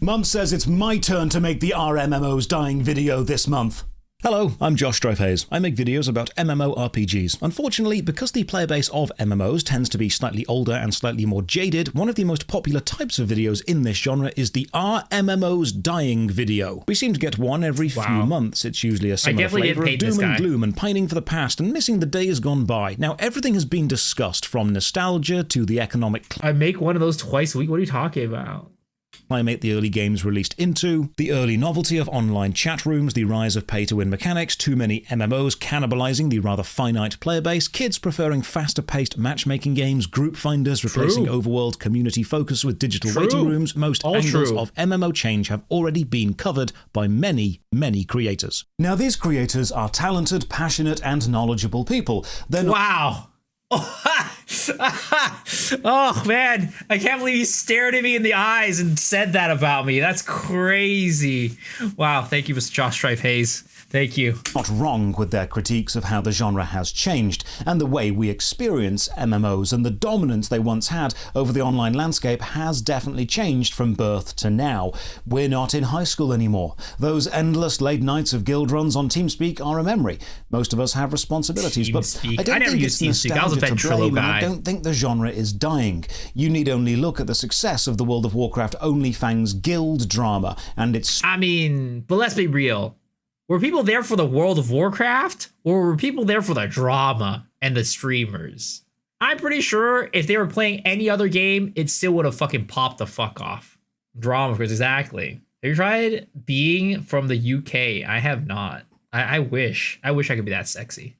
Mum says it's my turn to make the RMMOs dying video this month. Hello, I'm Josh Hayes. I make videos about MMORPGs. Unfortunately, because the player base of MMOs tends to be slightly older and slightly more jaded, one of the most popular types of videos in this genre is the RMMOs dying video. We seem to get one every few months. It's usually a similar flavour of doom and gloom and pining for the past and missing the days gone by. Now, everything has been discussed, from nostalgia to the economic... I make one of those twice a week. What are you talking about? Climate the early games released into, the early novelty of online chat rooms, the rise of pay-to-win mechanics, too many MMOs cannibalizing the rather finite player base, kids preferring faster-paced matchmaking games, group finders replacing overworld community focus with digital waiting rooms. Most angles of MMO change have already been covered by many, many creators. Now, these creators are talented, passionate, and knowledgeable people. They're not... Wow. Oh man, I can't believe you stared at me in the eyes and said that about me. That's crazy. Wow, thank you, Mr. Josh Hayes. Thank you. Not wrong with their critiques of how the genre has changed and the way we experience MMOs, and the dominance they once had over the online landscape has definitely changed from birth to now. We're not in high school anymore. Those endless late nights of guild runs on TeamSpeak are a memory. Most of us have responsibilities, but I don't think it's nostalgia to blame, and I don't think the genre is dying. You need only look at the success of the World of Warcraft OnlyFans guild drama, and it's... I mean, but let's be real. Were people there for the World of Warcraft, or were people there for the drama and the streamers? I'm pretty sure if they were playing any other game, it still would have fucking popped the fuck off. Drama, exactly. Have you tried being from the UK? I have not. I wish I could be that sexy.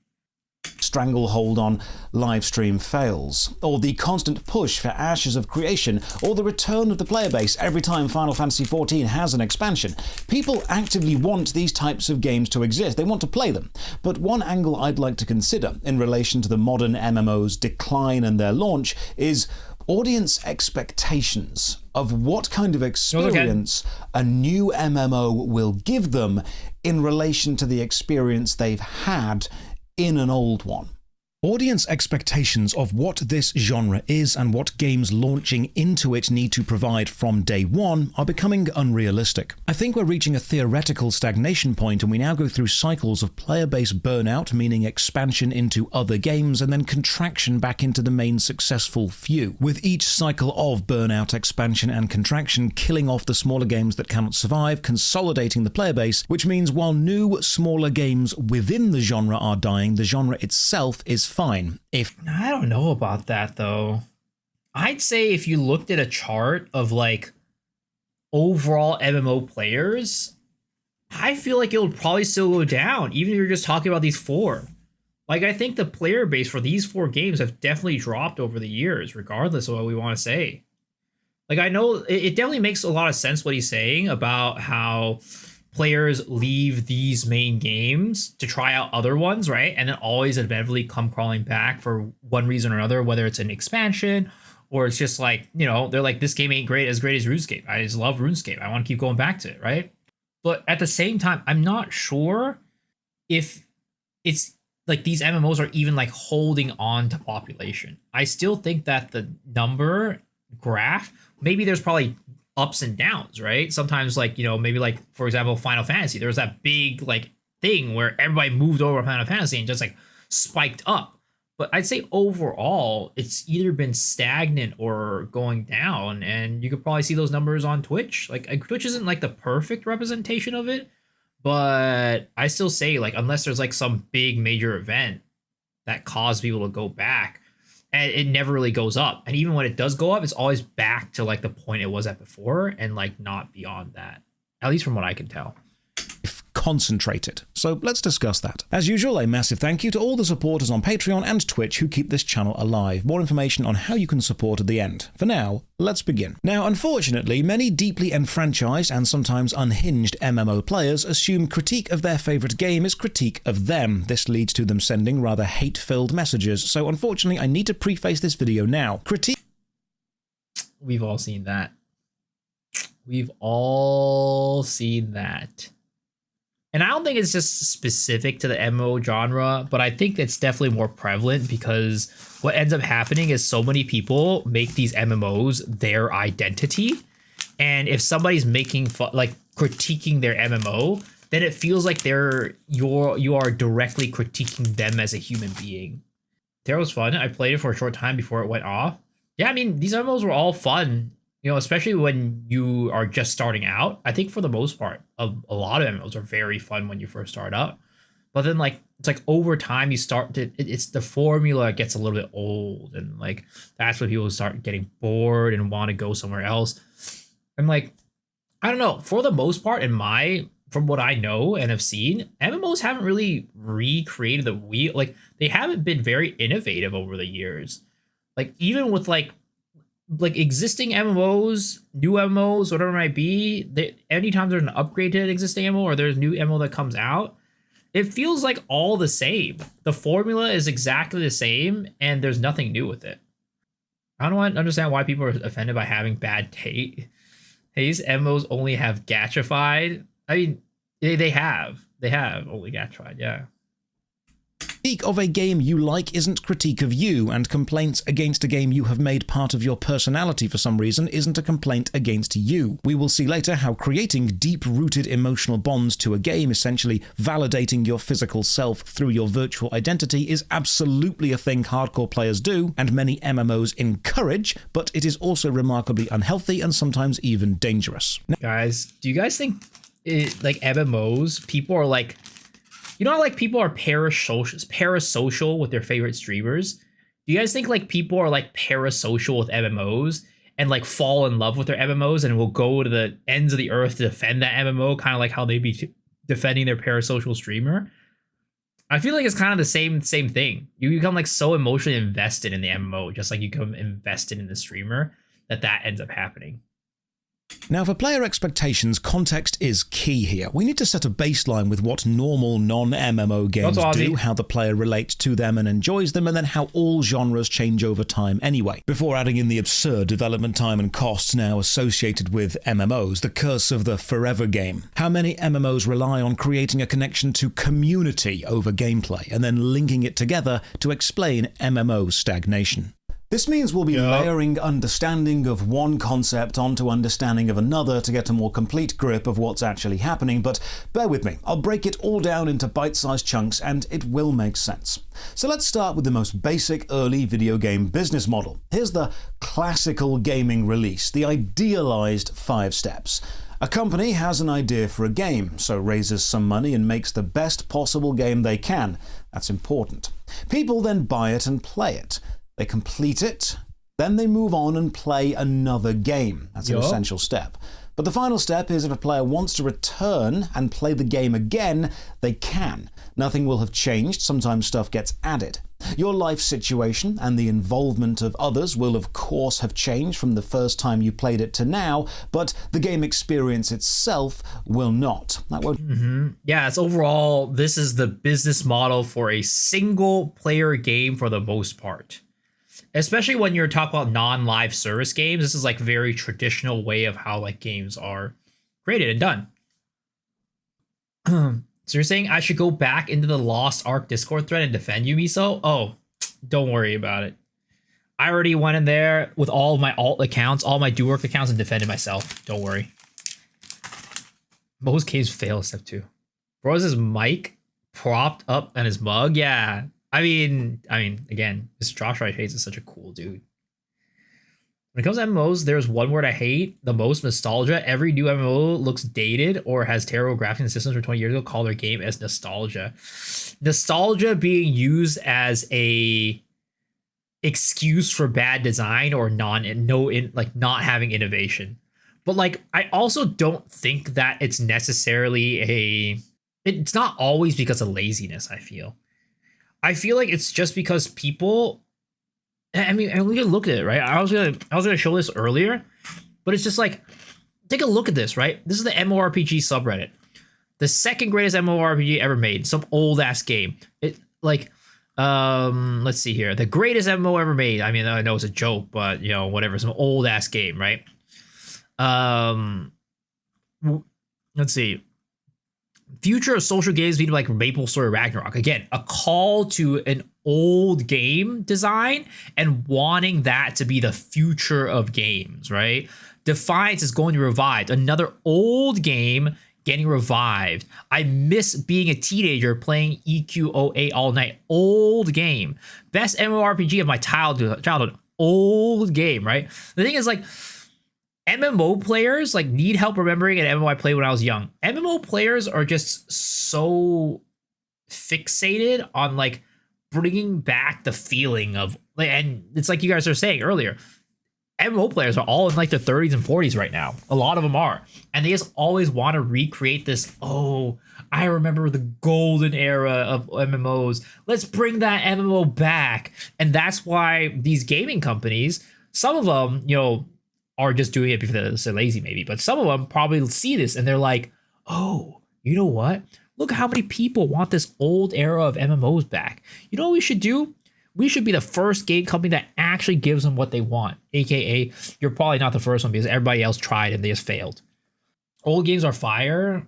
Stranglehold on live stream fails, or the constant push for Ashes of Creation, or the return of the player base every time Final Fantasy XIV has an expansion. People actively want these types of games to exist. They want to play them. But one angle I'd like to consider in relation to the modern MMOs' decline and their launch is audience expectations of what kind of experience a new MMO will give them in relation to the experience they've had in an old one. Audience expectations of what this genre is and what games launching into it need to provide from day one are becoming unrealistic. I think we're reaching a theoretical stagnation point, and we now go through cycles of player-base burnout, meaning expansion into other games, and then contraction back into the main successful few, with each cycle of burnout, expansion, and contraction killing off the smaller games that cannot survive, consolidating the player base, which means while new, smaller games within the genre are dying, the genre itself is fine. I don't know about that though. I'd say if you looked at a chart of like overall MMO players, I feel like it would probably still go down, even if you're just talking about these four. Like, I think the player base for these four games have definitely dropped over the years, regardless of what we want to say. Like, I know it definitely makes a lot of sense what he's saying about how players leave these main games to try out other ones, right? And then always inevitably come crawling back for one reason or another, whether it's an expansion or it's just like, you know, they're like, this game ain't as great as RuneScape. I just love RuneScape. I want to keep going back to it, right? But at the same time, I'm not sure if it's like these MMOs are even like holding on to population. I still think that the number graph, maybe there's probably ups and downs, right? Sometimes, like, you know, maybe like, for example, Final Fantasy, there was that big like thing where everybody moved over to Final Fantasy and just like spiked up. But I'd say overall, it's either been stagnant or going down, and you could probably see those numbers on Twitch. Like, Twitch isn't like the perfect representation of it, but I still say, like, unless there's like some big major event that caused people to go back, and it never really goes up. And even when it does go up, it's always back to like the point it was at before, and like not beyond that, at least from what I can tell. Concentrated. So let's discuss that. As usual, a massive thank you to all the supporters on Patreon and Twitch who keep this channel alive. More information on how you can support at the end. For now, let's begin. Now, unfortunately, many deeply enfranchised and sometimes unhinged MMO players assume critique of their favorite game is critique of them. This leads to them sending rather hate-filled messages. So unfortunately, I need to preface this video now. We've all seen that. We've all seen that. And I don't think it's just specific to the MMO genre, but I think it's definitely more prevalent because what ends up happening is so many people make these MMOs their identity. And if somebody's making fun, like critiquing their MMO, then it feels like you are directly critiquing them as a human being. Terra was fun. I played it for a short time before it went off. Yeah, I mean, these MMOs were all fun, you know, especially when you are just starting out. I think for the most part, a lot of MMOs are very fun when you first start out. But then, like, it's like over time you start to, it's the formula gets a little bit old, and like that's when people start getting bored and want to go somewhere else. I'm like, I don't know. For the most part, from what I know and have seen, MMOs haven't really recreated the wheel. Like, they haven't been very innovative over the years. Like, even with like existing MMOs, new MMOs, whatever it might be, anytime there's an upgrade to an existing MMO or there's a new MMO that comes out, it feels like all the same. The formula is exactly the same, and there's nothing new with it. I don't understand why people are offended by having bad taste. MMOs only have gachified. I mean, they have only gachified, yeah. Critique of a game you like isn't critique of you, and complaints against a game you have made part of your personality for some reason isn't a complaint against you. We will see later how creating deep-rooted emotional bonds to a game, essentially validating your physical self through your virtual identity, is absolutely a thing hardcore players do, and many MMOs encourage, but it is also remarkably unhealthy and sometimes even dangerous. Guys, do you guys think like MMOs, people are like, you know how like people are parasocial with their favorite streamers? Do you guys think like people are like parasocial with MMOs and like fall in love with their MMOs and will go to the ends of the earth to defend that MMO, kind of like how they be defending their parasocial streamer? I feel like it's kind of the same thing. You become like so emotionally invested in the MMO, just like you become invested in the streamer, that ends up happening. Now, for player expectations, context is key here. We need to set a baseline with what normal non-MMO games do, how the player relates to them and enjoys them, and then how all genres change over time anyway, before adding in the absurd development time and costs now associated with MMOs, the curse of the forever game. How many MMOs rely on creating a connection to community over gameplay, and then linking it together to explain MMO stagnation. This means we'll be layering understanding of one concept onto understanding of another to get a more complete grip of what's actually happening, but bear with me, I'll break it all down into bite-sized chunks and it will make sense. So let's start with the most basic early video game business model. Here's the classical gaming release, the idealized 5 steps. A company has an idea for a game, so raises some money and makes the best possible game they can. That's important. People then buy it and play it. They complete it, then they move on and play another game. That's an essential step. But the final step is if a player wants to return and play the game again, they can. Nothing will have changed, sometimes stuff gets added. Your life situation and the involvement of others will of course have changed from the first time you played it to now, but the game experience itself will not. That won't. Yeah, it's overall, this is the business model for a single player game for the most part. Especially when you're talking about non-live service games, this is like very traditional way of how like games are created and done. So you're saying I should go back into the Lost Ark Discord thread and defend you, Miso? Oh, don't worry about it. I already went in there with all of my alt accounts, all my do work accounts, and defended myself. Don't worry. Most games fail step 2. Bro, is his mic propped up on his mug? Yeah. I mean, again, Mr. Josh Wright Hates is such a cool dude. When it comes to MMOs, there's one word I hate the most: nostalgia. Every new MMO looks dated or has terrible graphics and systems from 20 years ago. Call their game as nostalgia. Nostalgia being used as a excuse for bad design or not having innovation. But like, I also don't think that it's necessarily it's not always because of laziness. I feel like it's just because people, I mean, and we can look at it, right? I was gonna show this earlier, but it's just like, take a look at this, right? This is the MMORPG subreddit. The second greatest MMORPG ever made, some old ass game. It like, let's see here. The greatest MMO ever made. I mean, I know it's a joke, but you know, whatever, some old ass game, right? Let's see. Future of social games being like MapleStory Ragnarok. Again, a call to an old game design and wanting that to be the future of games, right? Defiance is going to be revived. Another old game getting revived. I miss being a teenager playing EQOA all night. Old game. Best MMORPG of my childhood. Old game, right? The thing is, like, MMO players like need help remembering an MMO I played when I was young. MMO players are just so fixated on like bringing back the feeling of, and it's like you guys are saying earlier, MMO players are all in like their 30s and 40s right now. A lot of them are. And they just always want to recreate this, oh, I remember the golden era of MMOs. Let's bring that MMO back. And that's why these gaming companies, some of them, you know, are just doing it because they're lazy maybe, but some of them probably see this and they're like, oh, you know what? Look how many people want this old era of MMOs back. You know what we should do? We should be the first game company that actually gives them what they want. AKA, you're probably not the first one because everybody else tried and they just failed. Old games are fire.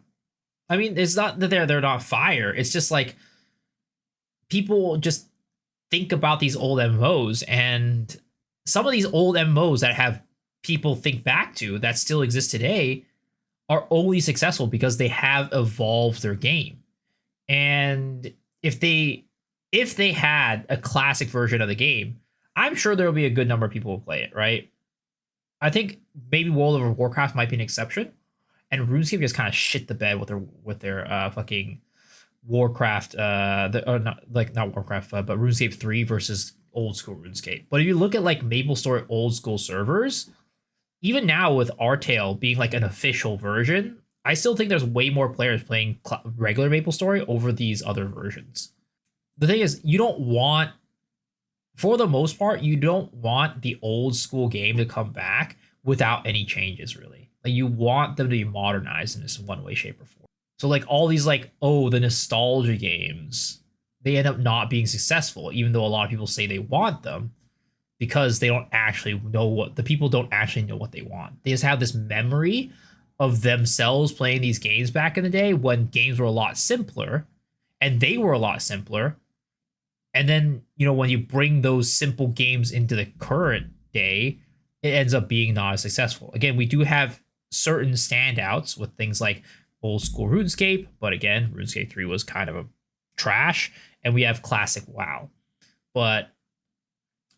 I mean, it's not that they're not fire. It's just like people just think about these old MMOs, and some of these old MMOs that have people think back to that still exist today are only successful because they have evolved their game. And if they had a classic version of the game, I'm sure there will be a good number of people who play it, right? I think maybe World of Warcraft might be an exception, and RuneScape just kind of shit the bed with their fucking Warcraft, not Warcraft, but RuneScape 3 versus old school RuneScape. But if you look at like MapleStory old school servers, even now with Artale being like an official version, I still think there's way more players playing regular MapleStory over these other versions. The thing is, you don't want, for the most part, you don't want the old school game to come back without any changes, really. Like, you want them to be modernized in this one way, shape, or form. So like all these like, oh, the nostalgia games, they end up not being successful, even though a lot of people say they want them, because they don't actually know what the people don't actually know what they want. They just have this memory of themselves playing these games back in the day when games were a lot simpler and they were a lot simpler. And then, you know, when you bring those simple games into the current day, it ends up being not as successful. Again, we do have certain standouts with things like old school RuneScape, but again, RuneScape 3 was kind of a trash, and we have classic WoW. But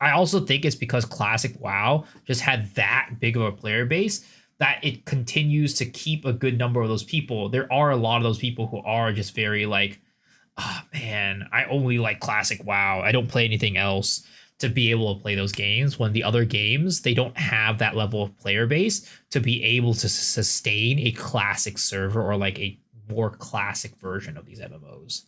I also think it's because classic WoW just had that big of a player base that it continues to keep a good number of those people. There are a lot of those people who are just very like, oh man, I only like classic WoW. I don't play anything else, to be able to play those games, when the other games, they don't have that level of player base to be able to sustain a classic server or like a more classic version of these MMOs.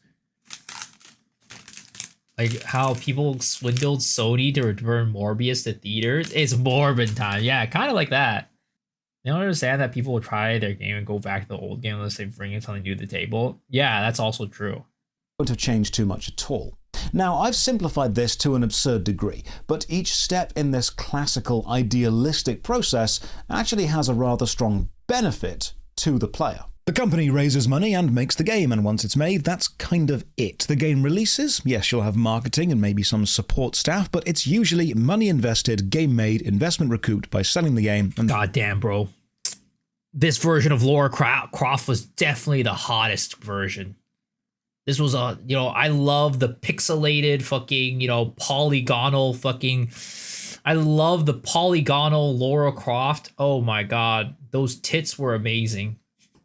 Like how people swindled Sony to return Morbius to theaters. It's Morbin time. Yeah, kind of like that. They don't understand that people will try their game and go back to the old game unless they bring in something new to the table. Yeah, that's also true. Won't have changed too much at all. Now, I've simplified this to an absurd degree, but each step in this classical idealistic process actually has a rather strong benefit to the player. The company raises money and makes the game, and once it's made, that's kind of it. The game releases, yes, you'll have marketing and maybe some support staff, but it's usually money invested, game made, investment recouped by selling the game. And God damn, bro. This version of Lara Croft was definitely the hottest version. This was I love the pixelated fucking, polygonal fucking, I love the polygonal Lara Croft. Oh my God. Those tits were amazing.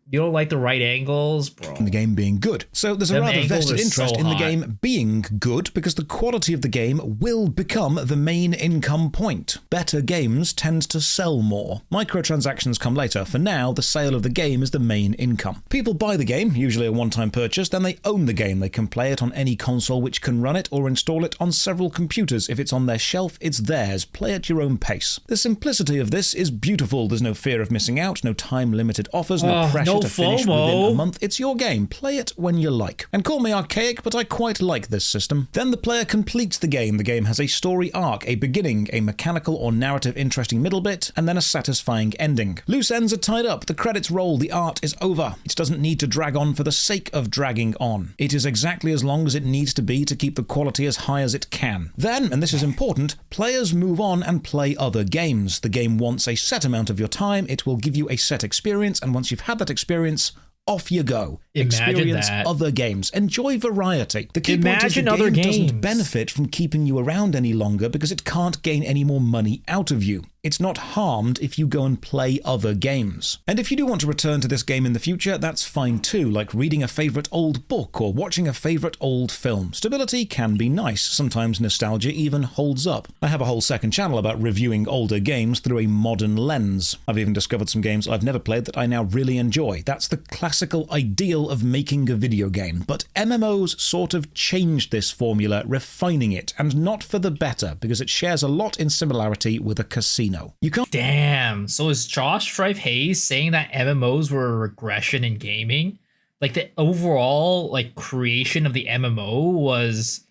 You don't like the right angles, bro. The game being good. So there's a rather vested interest in the game being good because the quality of the game will become the main income point. Better games tend to sell more. Microtransactions come later. For now, the sale of the game is the main income. People buy the game, usually a one-time purchase, then they own the game. They can play it on any console which can run it or install it on several computers. If it's on their shelf, it's theirs. Play at your own pace. The simplicity of this is beautiful. There's no fear of missing out, no time-limited offers, no pressure No to finish within FOMO. a month, it's your game. Play it when you like. And call me archaic, but I quite like this system. Then the player completes the game. The game has a story arc, a beginning, a mechanical or narrative interesting middle bit, and then a satisfying ending. Loose ends are tied up, the credits roll, the art is over. It doesn't need to drag on for the sake of dragging on. It is exactly as long as it needs to be to keep the quality as high as it can. Then, and this is important, players move on and play other games. The game wants a set amount of your time, it will give you a set experience, and once you've had that experience, off you go. Experience other games. Enjoy variety. The key point is the game doesn't benefit from keeping you around any longer because it can't gain any more money out of you. It's not harmed if you go and play other games. And if you do want to return to this game in the future, that's fine too, like reading a favourite old book or watching a favourite old film. Stability can be nice. Sometimes nostalgia even holds up. I have a whole second channel about reviewing older games through a modern lens. I've even discovered some games I've never played that I now really enjoy. That's the classical ideal of making a video game. But MMOs sort of changed this formula, refining it, and not for the better, because it shares a lot in similarity with a casino. You can't. Damn. So is Josh Strife Hayes saying that MMOs were a regression in gaming? Like the overall creation of the MMO was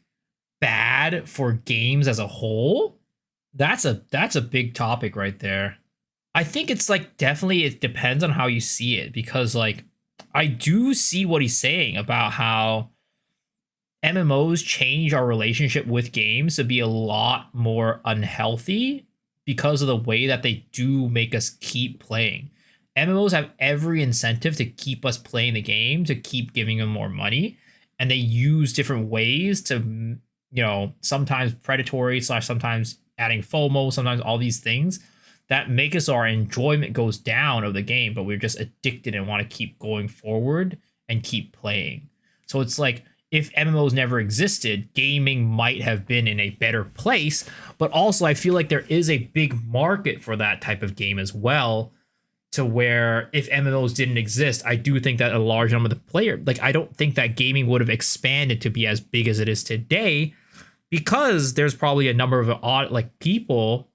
bad for games as a whole? That's a big topic right there. I think it's definitely it depends on how you see it, because I do see what he's saying about how MMOs change our relationship with games to be a lot more unhealthy because of the way that they do make us keep playing. MMOs have every incentive to keep us playing the game, to keep giving them more money, and they use different ways to, sometimes predatory / sometimes adding FOMO, sometimes all these things that make us our enjoyment goes down of the game, but we're just addicted and want to keep going forward and keep playing. So it's if MMOs never existed, gaming might have been in a better place, but also I feel like there is a big market for that type of game as well, to where if MMOs didn't exist, I do think that a large number of the player, I don't think that gaming would have expanded to be as big as it is today, because there's probably a number of odd people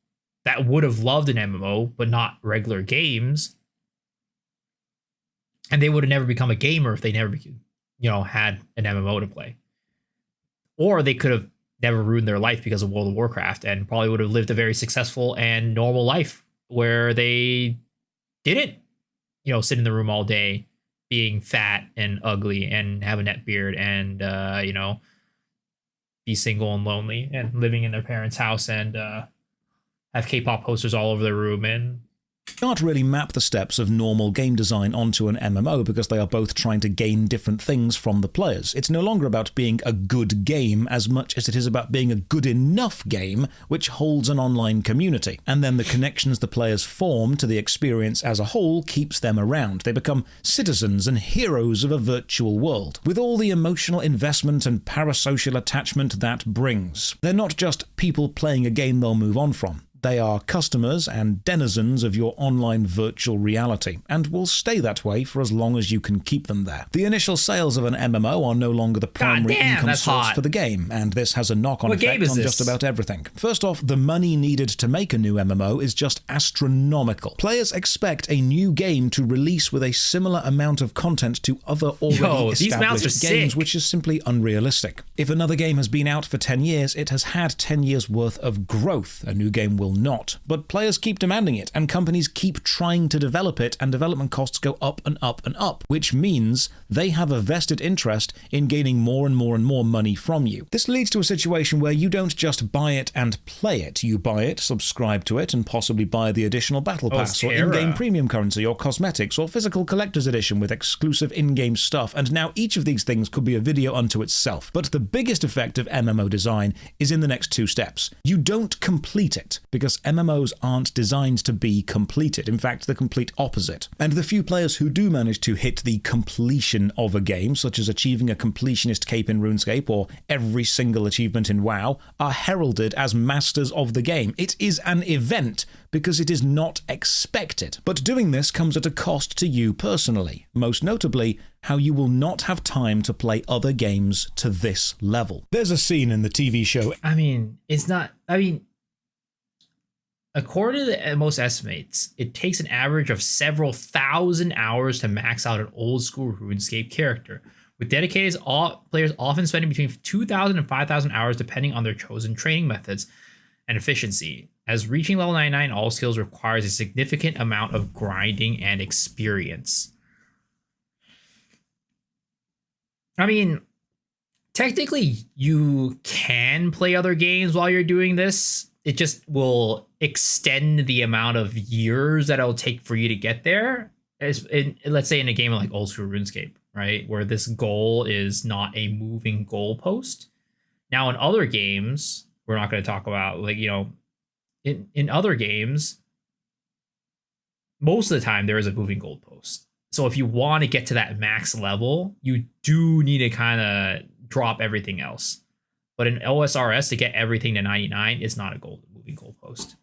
that would have loved an MMO, but not regular games, and they would have never become a gamer if they never had an MMO to play. Or they could have never ruined their life because of World of Warcraft and probably would have lived a very successful and normal life where they didn't, sit in the room all day being fat and ugly and have a net beard and, be single and lonely and living in their parents' house and have K-pop posters all over their room and can't really map the steps of normal game design onto an MMO because they are both trying to gain different things from the players. It's no longer about being a good game as much as it is about being a good enough game which holds an online community. And then the connections the players form to the experience as a whole keeps them around. They become citizens and heroes of a virtual world, with all the emotional investment and parasocial attachment that brings. They're not just people playing a game they'll move on from. They are customers and denizens of your online virtual reality, and will stay that way for as long as you can keep them there. The initial sales of an MMO are no longer the primary income source for the game, and this has a knock-on effect on just about everything. First off, the money needed to make a new MMO is just astronomical. Players expect a new game to release with a similar amount of content to other already established games, which is simply unrealistic. If another game has been out for 10 years, it has had 10 years worth of growth. A new game will not, but players keep demanding it, and companies keep trying to develop it, and development costs go up and up and up, which means they have a vested interest in gaining more and more and more money from you. This leads to a situation where you don't just buy it and play it. You buy it, subscribe to it, and possibly buy the additional battle pass, or in-game premium currency, or cosmetics, or physical collector's edition with exclusive in-game stuff, and now each of these things could be a video unto itself. But the biggest effect of MMO design is in the next two steps. You don't complete it, because MMOs aren't designed to be completed. In fact, the complete opposite. And the few players who do manage to hit the completion of a game, such as achieving a completionist cape in RuneScape or every single achievement in WoW, are heralded as masters of the game. It is an event because it is not expected. But doing this comes at a cost to you personally. Most notably, how you will not have time to play other games to this level. There's a scene in the TV show. According to most estimates, it takes an average of several thousand hours to max out an old school RuneScape character, with dedicated players often spending between 2,000 and 5,000 hours depending on their chosen training methods and efficiency, as reaching level 99 all skills requires a significant amount of grinding and experience. I mean, technically, you can play other games while you're doing this. It just will extend the amount of years that it'll take for you to get there. Let's say in a game like old school RuneScape, right, where this goal is not a moving goalpost. Now, in other games, we're not going to talk about, like, you know, in other games, most of the time there is a moving goalpost. So if you want to get to that max level, you do need to kind of drop everything else. But in OSRS, to get everything to 99 is not a moving goalpost.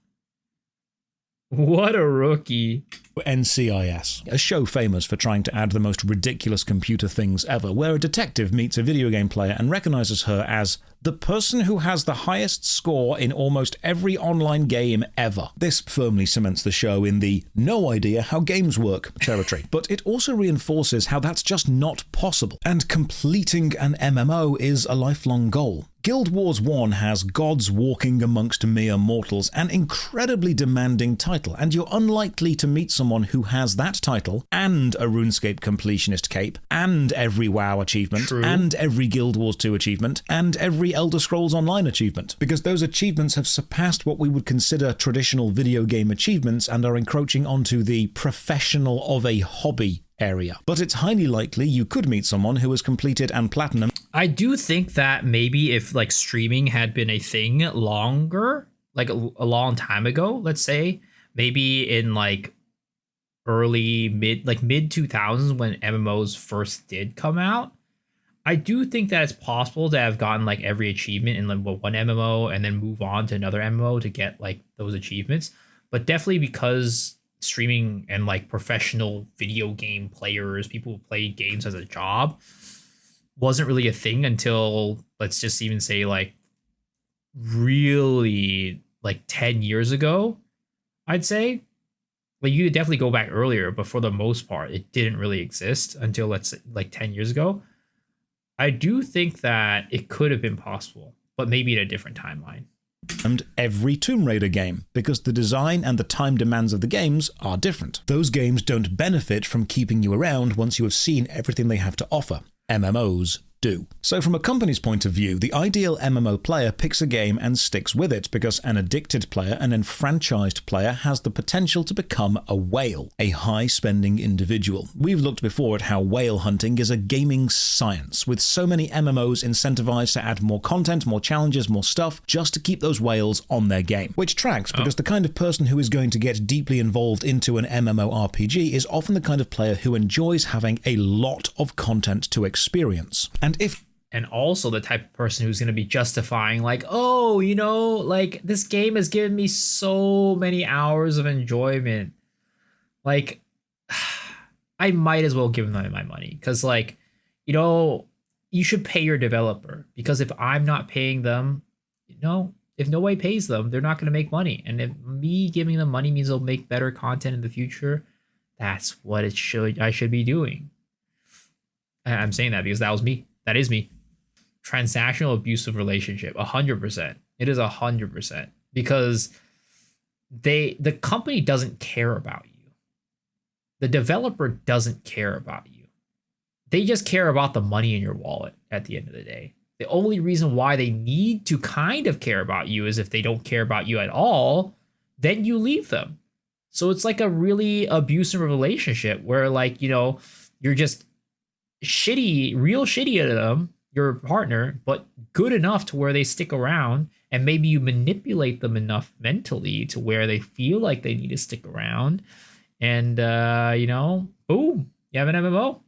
What a rookie. NCIS, a show famous for trying to add the most ridiculous computer things ever, where a detective meets a video game player and recognizes her as the person who has the highest score in almost every online game ever. This firmly cements the show in the no idea how games work territory, but it also reinforces how that's just not possible, and completing an MMO is a lifelong goal. Guild Wars 1 has gods walking amongst mere mortals, an incredibly demanding title, and you're unlikely to meet someone who has that title, and a RuneScape completionist cape, and every WoW achievement, True. and every Guild Wars 2 achievement, and every Elder Scrolls Online achievement, because those achievements have surpassed what we would consider traditional video game achievements and are encroaching onto the professional of a hobby area. But it's highly likely you could meet someone who has completed and platinum. I do think that maybe if like streaming had been a thing longer, like a long time ago, let's say, maybe in like mid 2000s when MMOs first did come out, I do think that it's possible to have gotten like every achievement in like one MMO and then move on to another MMO to get like those achievements. But definitely because streaming and like professional video game players, people who play games as a job, wasn't really a thing until, let's just even say, like really like 10 years ago, I'd say. Like you could definitely go back earlier, but for the most part, it didn't really exist until, let's say, like 10 years ago. I do think that it could have been possible, but maybe at a different timeline. And every Tomb Raider game, because the design and the time demands of the games are different. Those games don't benefit from keeping you around once you have seen everything they have to offer. MMOs do. So from a company's point of view, the ideal MMO player picks a game and sticks with it because an addicted player, an enfranchised player, has the potential to become a whale, a high-spending individual. We've looked before at how whale hunting is a gaming science, with so many MMOs incentivized to add more content, more challenges, more stuff, just to keep those whales on their game. Which tracks, because the kind of person who is going to get deeply involved into an MMORPG is often the kind of player who enjoys having a lot of content to experience. And also the type of person who's going to be justifying like, oh, you know, like this game has given me so many hours of enjoyment. Like, I might as well give them my money because, like, you know, you should pay your developer, because if I'm not paying them, you know, if nobody pays them, they're not going to make money. And if me giving them money means they'll make better content in the future, that's what I should be doing. I'm saying that because that was me. That is me. Transactional abusive relationship, 100%. It is 100%, because the company doesn't care about you. The developer doesn't care about you. They just care about the money in your wallet at the end of the day. The only reason why they need to kind of care about you is if they don't care about you at all, then you leave them. So it's like a really abusive relationship where, like, you know, you're just real shitty at them, your partner, but good enough to where they stick around, and maybe you manipulate them enough mentally to where they feel like they need to stick around, and you know, boom, you have an MMO.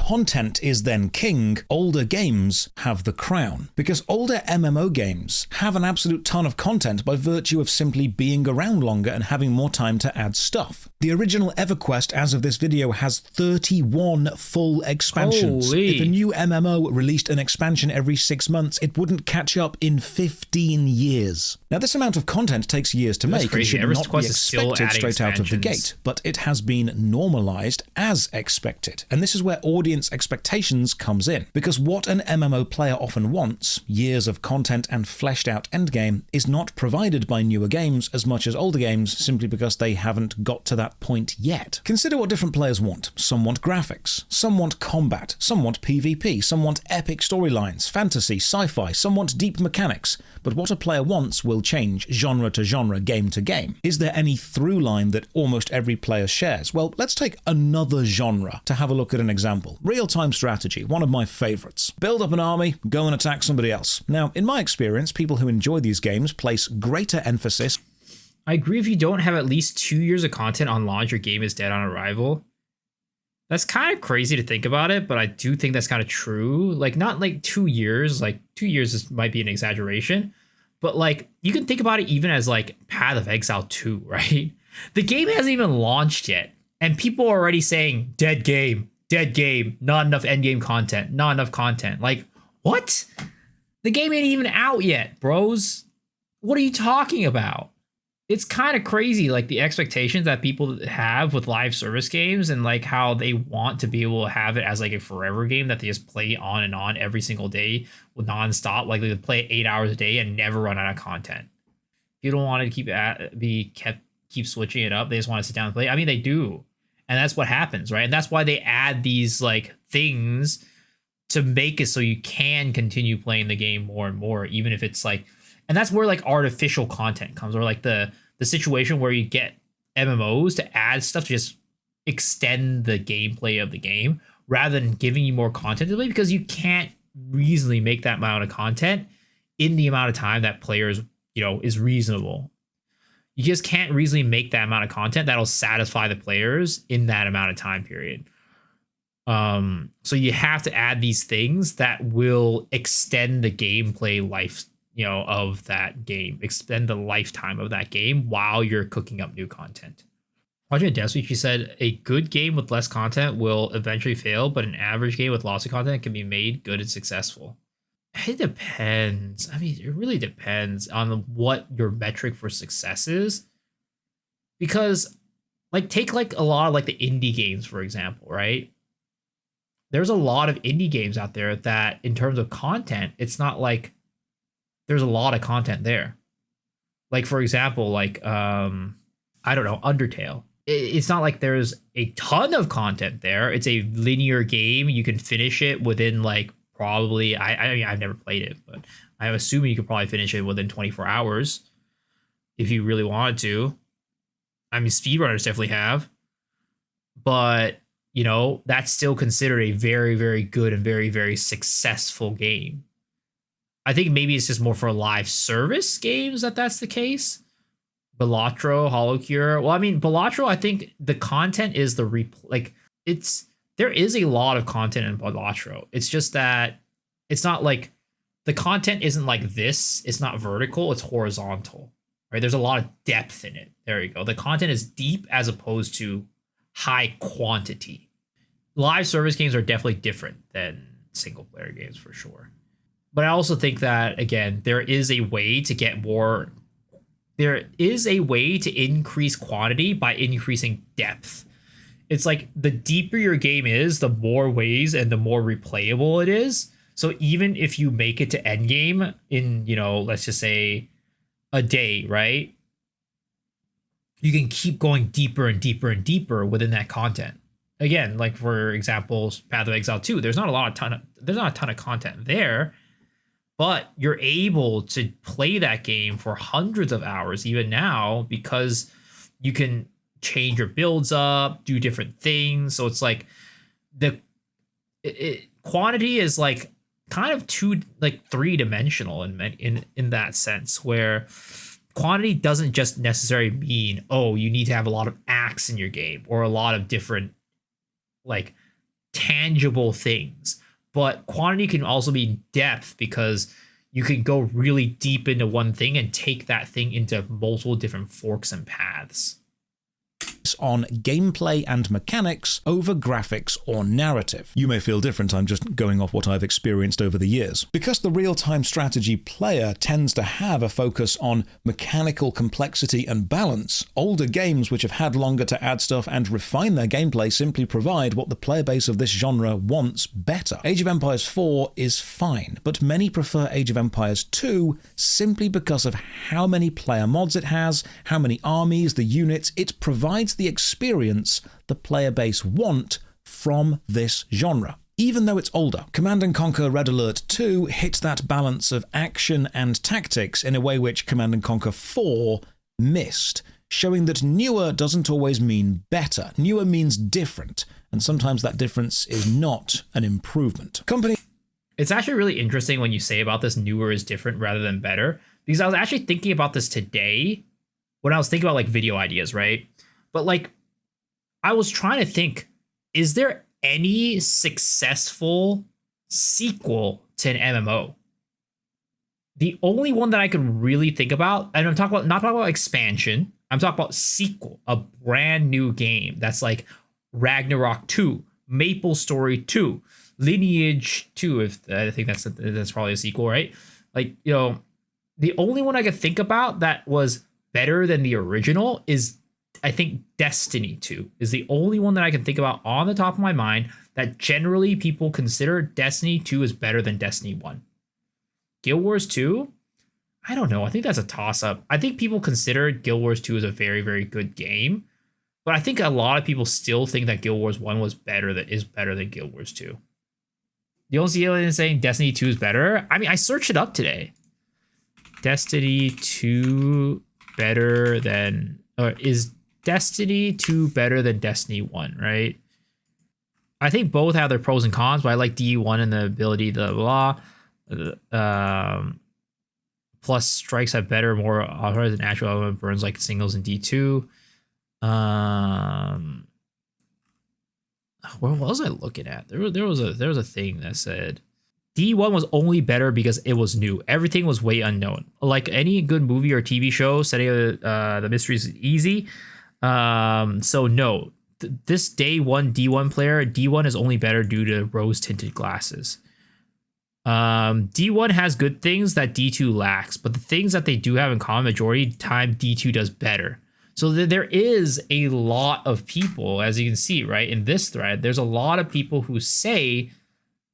content is then king, older games have the crown. Because older MMO games have an absolute ton of content by virtue of simply being around longer and having more time to add stuff. The original EverQuest, as of this video, has 31 full expansions. Holy. If a new MMO released an expansion every 6 months, it wouldn't catch up in 15 years. Now, this amount of content takes years to make and should not be expected straight out of the gate, but it has been normalized as expected. And this is where audience expectations comes in, because what an MMO player often wants, years of content and fleshed out endgame, is not provided by newer games as much as older games, simply because they haven't got to that point yet. Consider what different players want. Some want graphics, some want combat, some want PvP, some want epic storylines, fantasy, sci-fi, some want deep mechanics. But what a player wants will change genre to genre, game to game. Is there any through line that almost every player shares? Well, let's take another genre to have a look at an example. Real-time strategy, one of my favorites. Build up an army, go and attack somebody else. Now, in my experience, people who enjoy these games place greater emphasis. I agree, if you don't have at least 2 years of content on launch, your game is dead on arrival. That's kind of crazy to think about it, but I do think that's kind of true. Like, not like 2 years, like 2 years might be an exaggeration, but like you can think about it even as like Path of Exile 2, right? The game hasn't even launched yet, and people are already saying dead game, not enough endgame content, not enough content. Like, what? The game ain't even out yet, bros. What are you talking about? It's kind of crazy, like the expectations that people have with live service games, and like how they want to be able to have it as like a forever game that they just play on and on every single day with nonstop. Like they play 8 hours a day and never run out of content. You don't want to keep switching it up. They just want to sit down and play. I mean, they do, and that's what happens, right? And that's why they add these like things to make it so you can continue playing the game more and more, even if it's like. And that's where like artificial content comes, or like the situation where you get MMOs to add stuff to just extend the gameplay of the game rather than giving you more content to play, because you can't reasonably make that amount of content in the amount of time that players, is reasonable. You just can't reasonably make that amount of content that'll satisfy the players in that amount of time period. So you have to add these things that will extend the gameplay life, of that game, extend the lifetime of that game while you're cooking up new content. Watching Deathspeak, she said, a good game with less content will eventually fail, but an average game with lots of content can be made good and successful. It depends. I mean, it really depends on what your metric for success is. Because, like, take like a lot of like the indie games, for example, right? There's a lot of indie games out there that, in terms of content, it's not like there's a lot of content there. Like, for example, like, I don't know, Undertale. It's not like there's a ton of content there. It's a linear game. You can finish it within like probably, I mean, I've never played it, but I'm assuming you could probably finish it within 24 hours if you really wanted to. I mean, speedrunners definitely have. But, that's still considered a very, very good and very, very successful game. I think maybe it's just more for live service games that's the case. Balatro, Holocure. Well, I mean, Balatro, I think the content is there is a lot of content in Balatro. It's just that it's not like the content isn't like this. It's not vertical. It's horizontal, right? There's a lot of depth in it. There you go. The content is deep as opposed to high quantity. Live service games are definitely different than single player games for sure. But I also think that, again, there is a way to increase quantity by increasing depth. It's like the deeper your game is, the more ways and the more replayable it is. So even if you make it to endgame in, let's just say a day, right? You can keep going deeper and deeper and deeper within that content. Again, like for example, Path of Exile 2, there's not a ton of content there. But you're able to play that game for hundreds of hours even now because you can change your builds up, do different things. So it's like quantity is like kind of three-dimensional in that sense, where quantity doesn't just necessarily mean, oh, you need to have a lot of acts in your game or a lot of different like tangible things, but quantity can also be depth because you can go really deep into one thing and take that thing into multiple different forks and paths. On gameplay and mechanics over graphics or narrative. You may feel different, I'm just going off what I've experienced over the years. Because the real-time strategy player tends to have a focus on mechanical complexity and balance, older games which have had longer to add stuff and refine their gameplay simply provide what the player base of this genre wants better. Age of Empires 4 is fine, but many prefer Age of Empires 2 simply because of how many player mods it has, how many armies, the units. It provides the experience the player base want from this genre. Even though it's older, Command & Conquer Red Alert 2 hit that balance of action and tactics in a way which Command & Conquer 4 missed, showing that newer doesn't always mean better. Newer means different, and sometimes that difference is not an improvement. It's actually really interesting when you say about this newer is different rather than better, because I was actually thinking about this today when I was thinking about like video ideas, right? But like, I was trying to think, is there any successful sequel to an MMO? The only one that I could really think about, and I'm talking about not talking about expansion, I'm talking about sequel, a brand new game that's like Ragnarok 2, Maple Story 2, Lineage 2, if I think that's probably a sequel, right? Like, you know, the only one I could think about that was better than the original is, I think, Destiny 2 is the only one that I can think about on the top of my mind that generally people consider Destiny 2 is better than Destiny 1. Guild Wars 2? I don't know. I think that's a toss-up. I think people consider Guild Wars 2 as a very, very good game, but I think a lot of people still think that Guild Wars 1 was better, that is better than Guild Wars 2. You don't see anyone saying Destiny 2 is better? I mean, I searched it up today. Destiny 2 better than, or is Destiny 2 better than Destiny 1, right? I think both have their pros and cons, but I like D1 and the ability, blah, blah. Plus, strikes have better, more authorized than actual element burns like singles in D2. What was I looking at? There was a thing that said D1 was only better because it was new. Everything was way unknown. Like any good movie or TV show, setting the mysteries is easy. So no, this day one D1 player, D1 is only better due to rose tinted glasses. D1 has good things that D2 lacks, but the things that they do have in common, majority of the time D2 does better. So there is a lot of people, as you can see, right, in this thread, there's a lot of people who say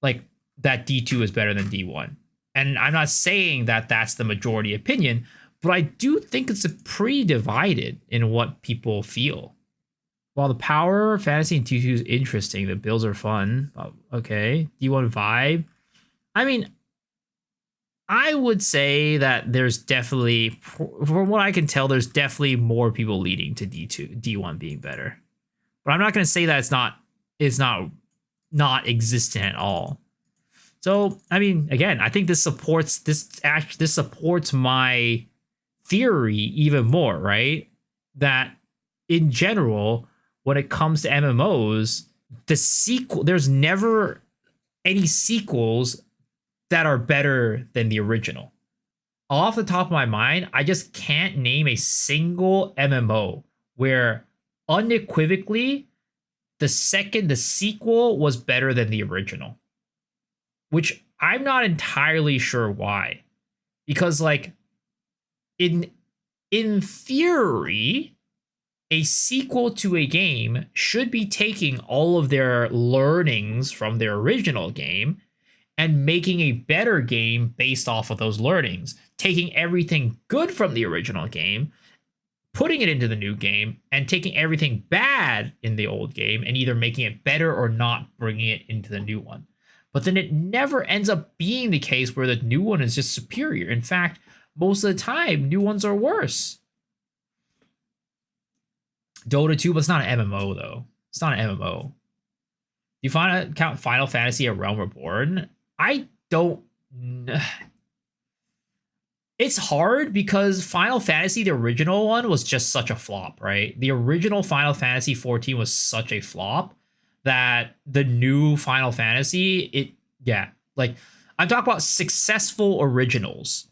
like that D2 is better than D1. And I'm not saying that that's the majority opinion, but I do think it's pretty divided in what people feel. While the power fantasy in D2 is interesting, the builds are fun. Okay, D1 vibe. I mean, I would say that there's definitely, from what I can tell, there's definitely more people leading to D1 being better. But I'm not going to say that it's not existent at all. So, I mean, again, I think this supports my theory even more, right? That in general, when it comes to MMOs, there's never any sequels that are better than the original. Off the top of my mind, I just can't name a single MMO where unequivocally the sequel was better than the original. Which I'm not entirely sure why. Because like in theory, a sequel to a game should be taking all of their learnings from their original game and making a better game based off of those learnings, taking everything good from the original game, putting it into the new game, and taking everything bad in the old game and either making it better or not bringing it into the new one. But then it never ends up being the case where the new one is just superior. In fact, most of the time, new ones are worse. Dota 2, but it's not an MMO, though. It's not an MMO. Do you count Final Fantasy a Realm Reborn? I don't. It's hard because Final Fantasy, the original one, was just such a flop, right? The original Final Fantasy 14 was such a flop that the new Final Fantasy, like I'm talking about successful originals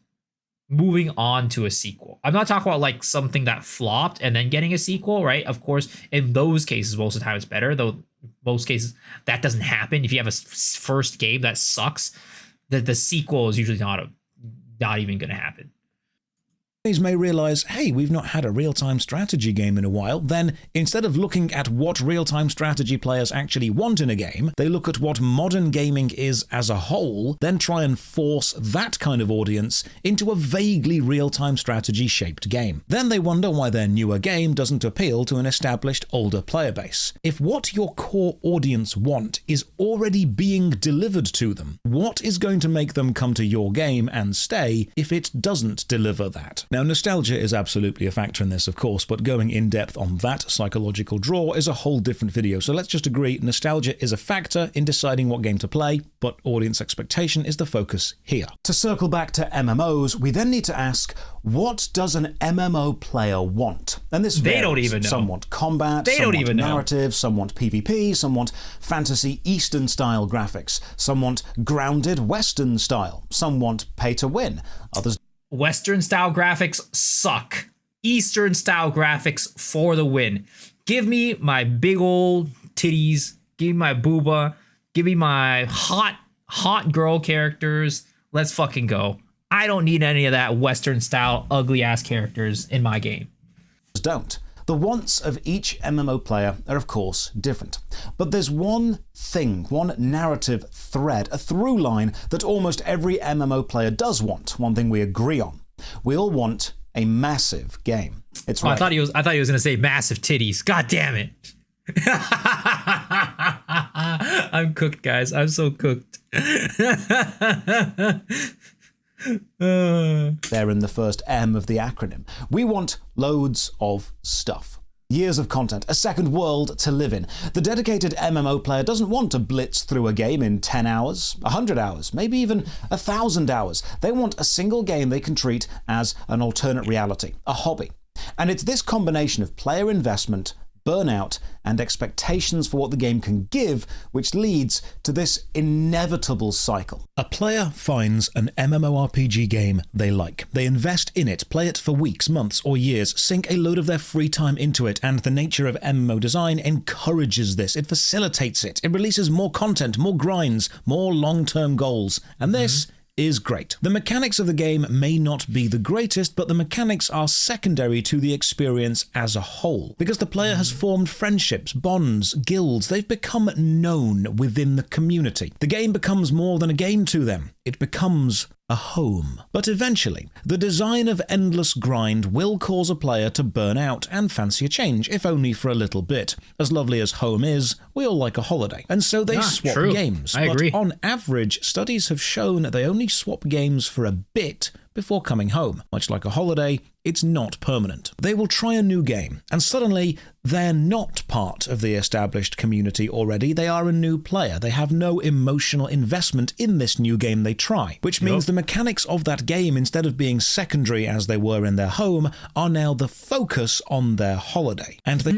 moving on to a sequel. I'm not talking about like something that flopped and then getting a sequel, right? Of course, in those cases, most of the time it's better, though most cases that doesn't happen. If you have a first game that sucks, the sequel is usually not even going to happen. May realize, hey, we've not had a real-time strategy game in a while. Then, instead of looking at what real-time strategy players actually want in a game, they look at what modern gaming is as a whole, then try and force that kind of audience into a vaguely real-time strategy-shaped game. Then they wonder why their newer game doesn't appeal to an established older player base. If what your core audience want is already being delivered to them, what is going to make them come to your game and stay if it doesn't deliver that? Now, nostalgia is absolutely a factor in this, of course, but going in depth on that psychological draw is a whole different video. So let's just agree, nostalgia is a factor in deciding what game to play, but audience expectation is the focus here. To circle back to MMOs, we then need to ask, what does an MMO player want? And this varies. They don't even know. Some want combat, some want narrative, some want PvP, some want fantasy Eastern style graphics, some want grounded Western style, some want pay to win, others Western style graphics suck. Eastern style graphics for the win. Give me my big old titties. Give me my booba. Give me my hot girl characters. Let's fucking go. I don't need any of that Western style ugly ass characters in my game. Don't. The wants of each MMO player are of course different. But there's one thing, one narrative thread, a through line that almost every MMO player does want, one thing we agree on. We all want a massive game. It's right. I thought he was going to say massive titties. God damn it. I'm cooked, guys. I'm so cooked. They're in the first M of the acronym. We want loads of stuff. Years of content, a second world to live in. The dedicated MMO player doesn't want to blitz through a game in 10 hours, 100 hours, maybe even 1,000 hours. They want a single game they can treat as an alternate reality, a hobby. And it's this combination of player investment, burnout, and expectations for what the game can give, which leads to this inevitable cycle. A player finds an MMORPG game they like. They invest in it, play it for weeks, months, or years, sink a load of their free time into it, and the nature of MMO design encourages this. It facilitates it. It releases more content, more grinds, more long-term goals. And this is great. The mechanics of the game may not be the greatest, but the mechanics are secondary to the experience as a whole. Because the player has formed friendships, bonds, guilds, they've become known within the community. The game becomes more than a game to them. It becomes a home. But eventually, the design of endless grind will cause a player to burn out and fancy a change, if only for a little bit. As lovely as home is, we all like a holiday. And so they swap games. I agree. But on average, studies have shown they only swap games for a bit before coming home. Much like a holiday, it's not permanent. They will try a new game, and suddenly they're not part of the established community already. They are a new player. They have no emotional investment in this new game they try, which means the mechanics of that game, instead of being secondary as they were in their home, are now the focus on their holiday. And they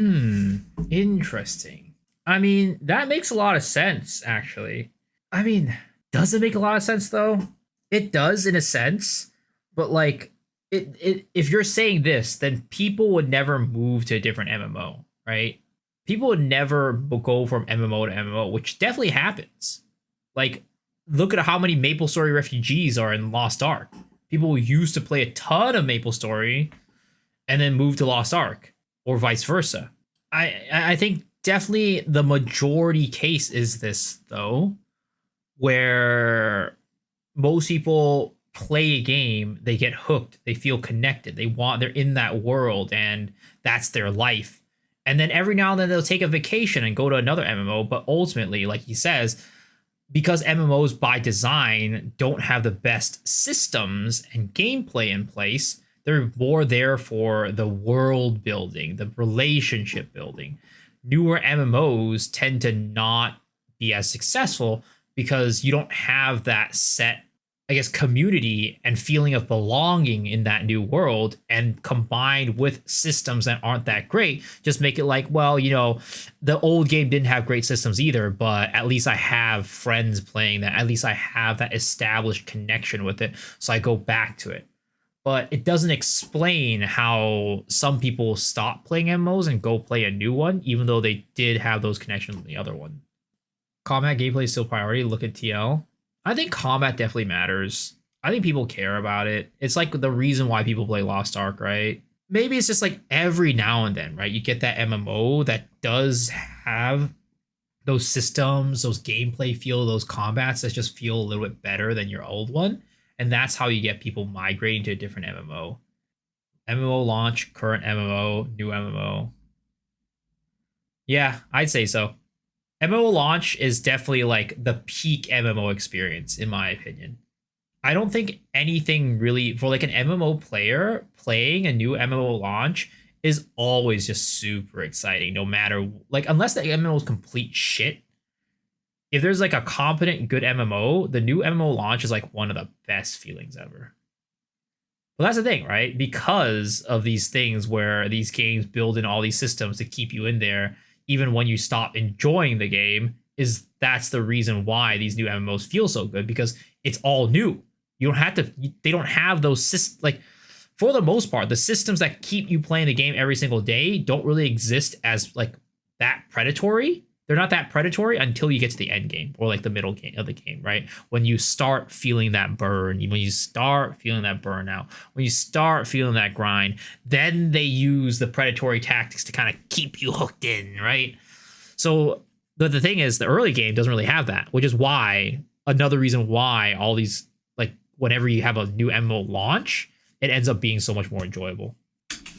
Interesting. I mean, that makes a lot of sense, actually. I mean, does it make a lot of sense, though? It does, in a sense. But like, if you're saying this, then people would never move to a different MMO, right? People would never go from MMO to MMO, which definitely happens. Like, look at how many MapleStory refugees are in Lost Ark. People used to play a ton of MapleStory and then move to Lost Ark, or vice versa. I think definitely the majority case is this, though, where most people play a game, they get hooked, they feel connected, they're in that world, and that's their life. And then every now and then they'll take a vacation and go to another MMO, but ultimately, like he says, because MMOs by design don't have the best systems and gameplay in place, they're more there for the world building, the relationship building. Newer MMOs tend to not be as successful because you don't have that set I guess, community and feeling of belonging in that new world, and combined with systems that aren't that great, just make it like, well, the old game didn't have great systems either, but at least I have friends playing that. At least I have that established connection with it. So I go back to it. But it doesn't explain how some people stop playing MMOs and go play a new one, even though they did have those connections with the other one. Combat gameplay is still priority. Look at TL. I think combat definitely matters. I think people care about it. It's like the reason why people play Lost Ark, right? Maybe it's just like every now and then, right? You get that MMO that does have those systems, those gameplay feel, those combats that just feel a little bit better than your old one. And that's how you get people migrating to a different MMO. MMO launch, current MMO, new MMO. Yeah, I'd say so. MMO launch is definitely like the peak MMO experience, in my opinion. I don't think anything really, for like an MMO player, playing a new MMO launch is always just super exciting, no matter, like, unless the MMO is complete shit. If there's like a competent, good MMO, the new MMO launch is like one of the best feelings ever. Well, that's the thing, right? Because of these things where these games build in all these systems to keep you in there, even when you stop enjoying the game, that's the reason why these new MMOs feel so good, because it's all new. You don't have to, they don't have those systems, like, for the most part, the systems that keep you playing the game every single day don't really exist as like that predatory. They're not that predatory until you get to the end game or like the middle game of the game, right? When you start feeling that burn, when you start feeling that burnout, when you start feeling that grind, then they use the predatory tactics to kind of keep you hooked in, right? So the thing is, the early game doesn't really have that, which is why, another reason why all these, like, whenever you have a new MMO launch, it ends up being so much more enjoyable.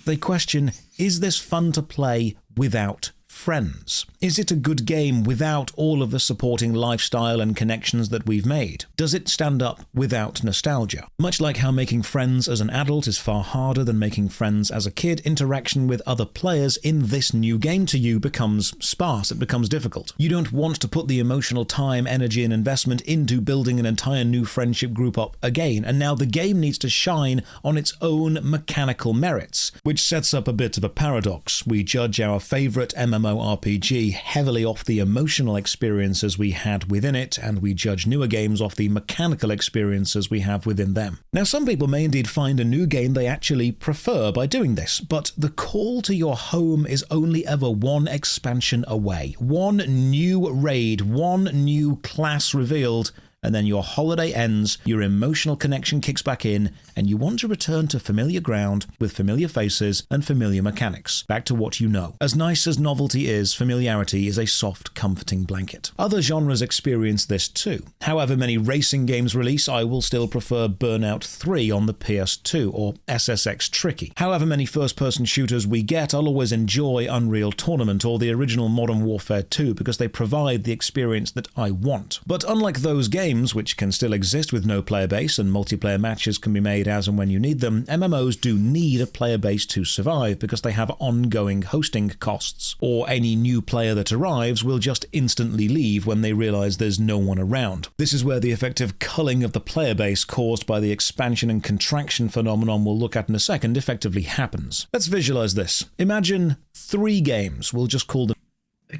They question, is this fun to play without friends? Is it a good game without all of the supporting lifestyle and connections that we've made? Does it stand up without nostalgia? Much like how making friends as an adult is far harder than making friends as a kid, interaction with other players in this new game to you becomes sparse, it becomes difficult. You don't want to put the emotional time, energy and investment into building an entire new friendship group up again, and now the game needs to shine on its own mechanical merits, which sets up a bit of a paradox. We judge our favourite MMORPG heavily off the emotional experiences we had within it, and we judge newer games off the mechanical experiences we have within them. Now, some people may indeed find a new game they actually prefer by doing this, but the call to your home is only ever one expansion away, one new raid, one new class revealed, and then your holiday ends, your emotional connection kicks back in, and you want to return to familiar ground with familiar faces and familiar mechanics, back to what you know. As nice as novelty is, familiarity is a soft, comforting blanket. Other genres experience this too. However many racing games release, I will still prefer Burnout 3 on the PS2 or SSX Tricky. However many first-person shooters we get, I'll always enjoy Unreal Tournament or the original Modern Warfare 2 because they provide the experience that I want. But unlike those games, which can still exist with no player base and multiplayer matches can be made as and when you need them, MMOs do need a player base to survive because they have ongoing hosting costs, or any new player that arrives will just instantly leave when they realize there's no one around. This is where the effective culling of the player base caused by the expansion and contraction phenomenon we'll look at in a second effectively happens. Let's visualize this. Imagine 3 games, we'll just call them.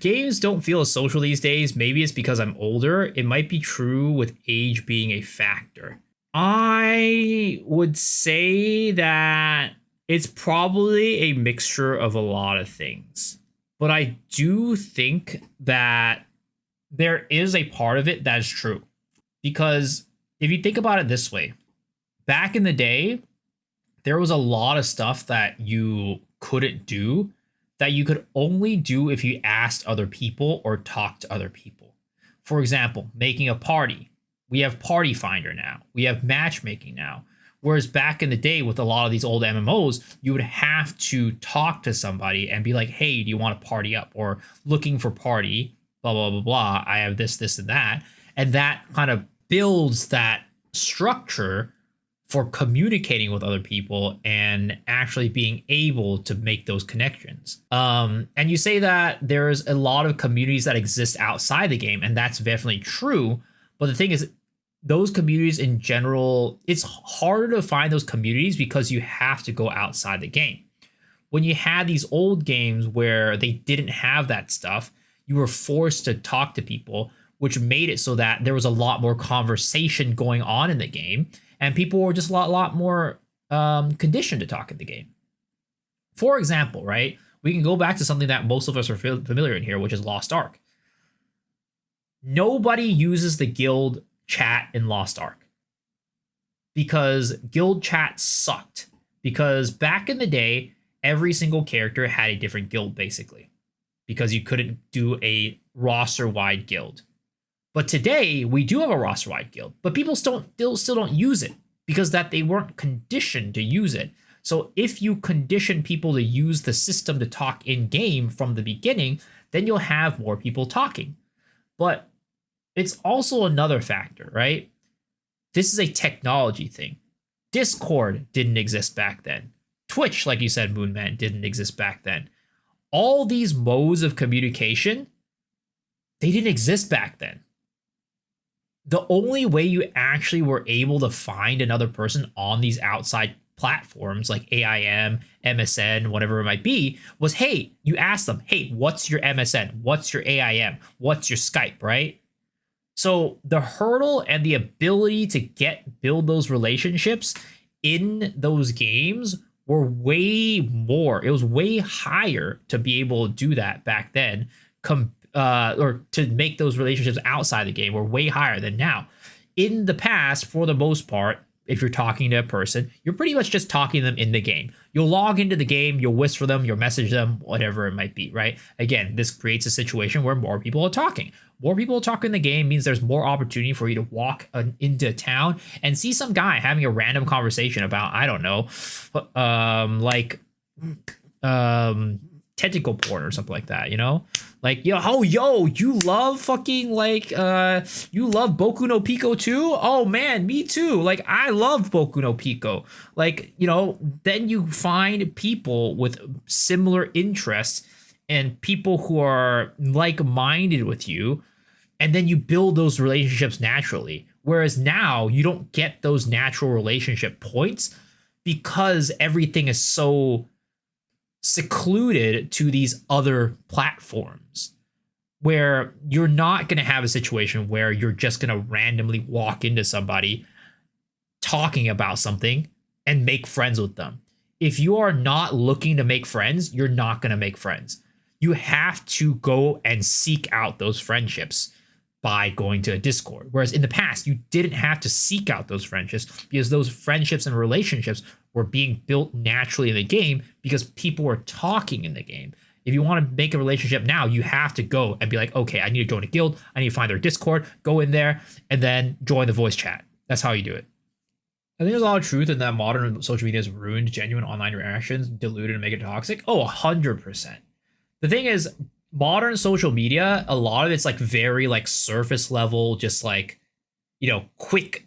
Games don't feel as social these days. Maybe it's because I'm older. It might be true with age being a factor. I would say that it's probably a mixture of a lot of things. But I do think that there is a part of it that is true. Because if you think about it this way, back in the day, there was a lot of stuff that you couldn't do that you could only do if you asked other people or talked to other people. For example, making a party. We have Party Finder now. We have matchmaking now. Whereas back in the day with a lot of these old MMOs, you would have to talk to somebody and be like, hey, do you want to party up? Or looking for party, blah, blah, blah, blah. I have this, this, and that. And that kind of builds that structure for communicating with other people and actually being able to make those connections. And you say that there's a lot of communities that exist outside the game, and that's definitely true. But the thing is, those communities in general, it's harder to find those communities because you have to go outside the game. When you had these old games where they didn't have that stuff, you were forced to talk to people, which made it so that there was a lot more conversation going on in the game, and people were just a lot more conditioned to talk in the game. For example, right, we can go back to something that most of us are familiar in here, which is Lost Ark. Nobody uses the guild chat in Lost Ark because guild chat sucked. Because back in the day, every single character had a different guild, basically, because you couldn't do a roster-wide guild. But today, we do have a roster-wide guild, but people still don't use it because that they weren't conditioned to use it. So if you condition people to use the system to talk in-game from the beginning, then you'll have more people talking. But it's also another factor, right? This is a technology thing. Discord didn't exist back then. Twitch, like you said, Moonman, didn't exist back then. All these modes of communication, they didn't exist back then. The only way you actually were able to find another person on these outside platforms like AIM, MSN, whatever it might be, was, hey, you ask them, hey, what's your MSN? What's your AIM? What's your Skype, right? So the hurdle and the ability to build those relationships in those games were way more. It was way higher to be able to do that back then, or to make those relationships outside the game were way higher than now. In the past, for the most part, if you're talking to a person, you're pretty much just talking to them in the game. You'll log into the game, you'll whisper them, you'll message them, whatever it might be, right? Again, this creates a situation where more people are talking. More people talking in the game means there's more opportunity for you to walk into a town and see some guy having a random conversation about, I don't know, tentacle porn or something like that, you know? Like, you love fucking, like, you love Boku no Pico too? Oh man, me too. Like, I love Boku no Pico. Like, you know, then you find people with similar interests and people who are like-minded with you, and then you build those relationships naturally. Whereas now you don't get those natural relationship points because everything is so secluded to these other platforms, where you're not going to have a situation where you're just going to randomly walk into somebody talking about something and make friends with them. If you are not looking to make friends, you're not going to make friends. You have to go and seek out those friendships by going to a Discord. Whereas in the past, you didn't have to seek out those friendships because those friendships and relationships were being built naturally in the game because people were talking in the game. If you want to make a relationship now, you have to go and be like, okay, I need to join a guild. I need to find their Discord, go in there, and then join the voice chat. That's how you do it. I think there's a lot of truth in that modern social media has ruined genuine online interactions, diluted and make it toxic. Oh, 100%. The thing is, modern social media, a lot of it's like very like surface level, just like, you know, quick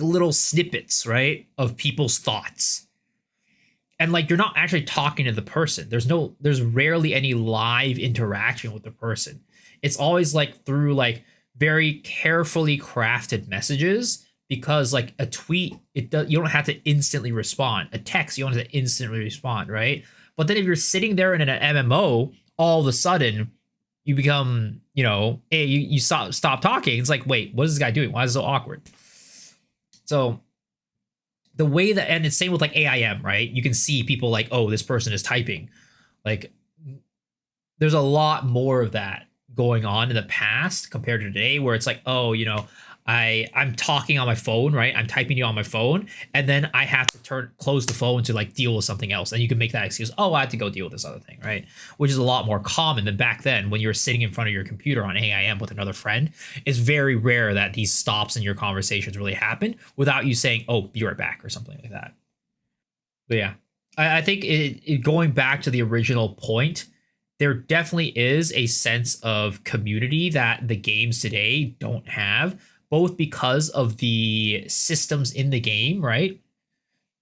little snippets, right, of people's thoughts. And like, you're not actually talking to the person. There's rarely any live interaction with the person. It's always like through like very carefully crafted messages, because like a tweet, you don't have to instantly respond. A text, you don't have to instantly respond, right? But then if you're sitting there in an MMO, all of a sudden you become, you know, you stop talking. It's like, wait, what is this guy doing? Why is it so awkward? So the way that, and it's same with like AIM, right? You can see people like, oh, this person is typing. Like, there's a lot more of that going on in the past compared to today, where it's like, oh, you know, I'm talking on my phone, right? I'm typing you on my phone, and then I have to close the phone to like deal with something else. And you can make that excuse, oh, I have to go deal with this other thing, right? Which is a lot more common than back then when you were sitting in front of your computer on AIM with another friend. It's very rare that these stops in your conversations really happen without you saying, oh, be right back or something like that. But yeah, I think going back to the original point, there definitely is a sense of community that the games today don't have, both because of the systems in the game, right?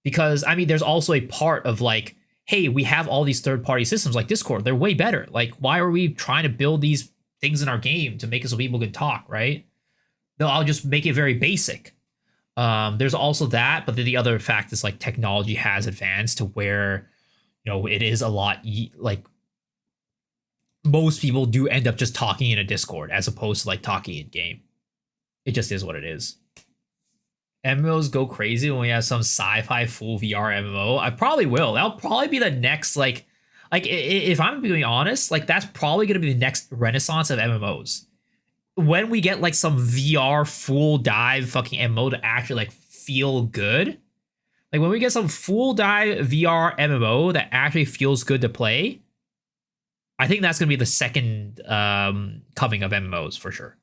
Because, I mean, there's also a part of like, hey, we have all these third-party systems like Discord. They're way better. Like, why are we trying to build these things in our game to make it so people can talk, right? No, I'll just make it very basic. There's also that, but then the other fact is like technology has advanced to where, it is a lot like most people do end up just talking in a Discord as opposed to like talking in game. It just is what it is. MMOs go crazy when we have some sci-fi full VR MMO. I probably will. That'll probably be the next like if I'm being honest, like that's probably gonna be the next renaissance of MMOs. When we get like some VR full dive fucking MMO to actually like feel good. Like when we get some full dive VR MMO that actually feels good to play, I think that's gonna be the second coming of MMOs for sure.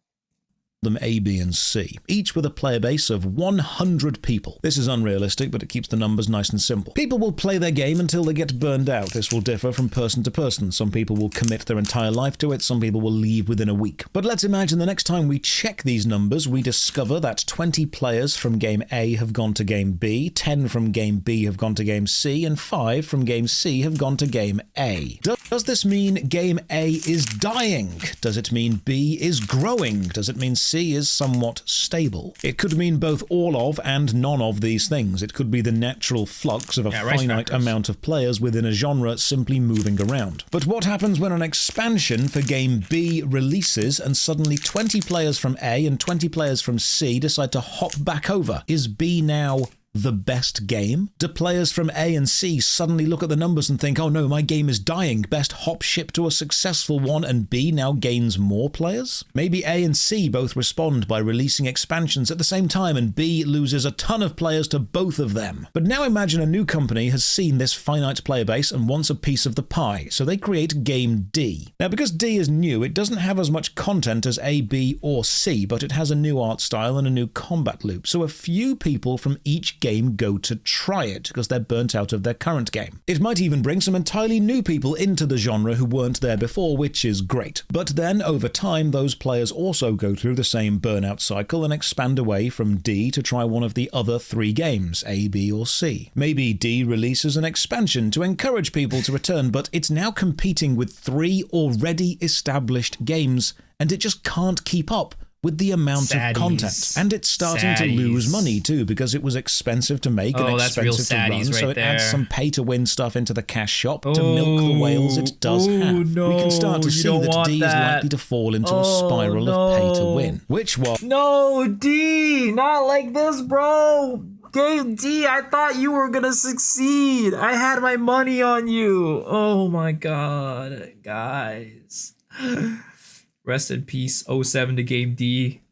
Them A, B, and C, each with a player base of 100 people. This is unrealistic, but it keeps the numbers nice and simple. People will play their game until they get burned out. This will differ from person to person. Some people will commit their entire life to it, some people will leave within a week. But let's imagine the next time we check these numbers, we discover that 20 players from game A have gone to game B, 10 from game B have gone to game C, and 5 from game C have gone to game A. Does this mean game A is dying? Does it mean B is growing? Does it mean C is somewhat stable? It could mean both all of and none of these things. It could be the natural flux of a finite amount of players within a genre simply moving around. But what happens when an expansion for game B releases and suddenly 20 players from A and 20 players from C decide to hop back over? Is B now the best game? Do players from A and C suddenly look at the numbers and think, oh no, my game is dying, best hop ship to a successful one, and B now gains more players? Maybe A and C both respond by releasing expansions at the same time and B loses a ton of players to both of them. But now imagine a new company has seen this finite player base and wants a piece of the pie, so they create game D. Now because D is new, it doesn't have as much content as A, B, or C, but it has a new art style and a new combat loop, so a few people from each game go to try it because they're burnt out of their current game. It might even bring some entirely new people into the genre who weren't there before, which is great. But then over time those players also go through the same burnout cycle and expand away from D to try one of the other 3 games, A, B, or C. Maybe D releases an expansion to encourage people to return, but it's now competing with 3 already established games and it just can't keep up with the amount of content. And it's starting to lose money too, because it was expensive to make and expensive to run, so it adds some pay-to-win stuff into the cash shop to milk the whales it does have. We can start to see that D is likely to fall into a spiral of pay-to-win. Which was... No, D! Not like this, bro! Game D, I thought you were gonna succeed! I had my money on you! Oh my god, guys. Rest in peace, 07 to game D.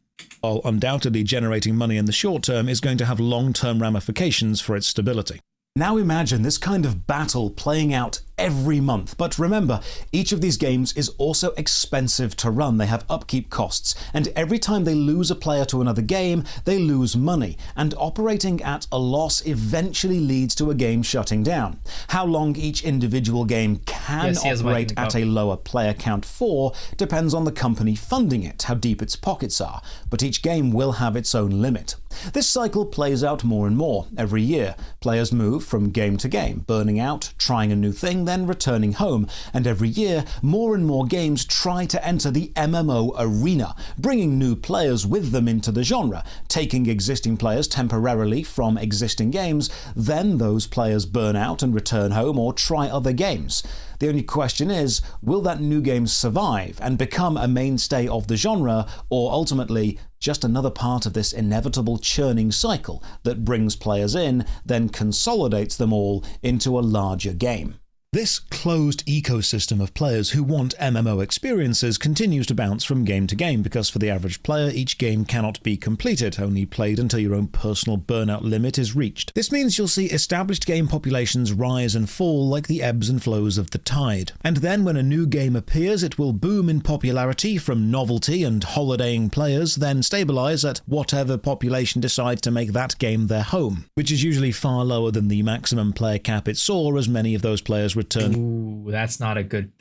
While undoubtedly generating money in the short term, is going to have long-term ramifications for its stability. Now imagine this kind of battle playing out every month. But remember, each of these games is also expensive to run. They have upkeep costs, and every time they lose a player to another game, they lose money, and operating at a loss eventually leads to a game shutting down. How long each individual game can operate at a lower player count for depends on the company funding it, how deep its pockets are, but each game will have its own limit. This cycle plays out more and more every year. Players move from game to game, burning out, trying a new thing, then returning home, and every year more and more games try to enter the MMO arena, bringing new players with them into the genre, taking existing players temporarily from existing games, then those players burn out and return home or try other games. The only question is, will that new game survive and become a mainstay of the genre, or ultimately just another part of this inevitable churning cycle that brings players in, then consolidates them all into a larger game? This closed ecosystem of players who want MMO experiences continues to bounce from game to game because for the average player, each game cannot be completed, only played until your own personal burnout limit is reached. This means you'll see established game populations rise and fall like the ebbs and flows of the tide. And then when a new game appears, it will boom in popularity from novelty and holidaying players, then stabilize at whatever population decides to make that game their home, which is usually far lower than the maximum player cap it saw, as many of those players return. Ooh, that's not a good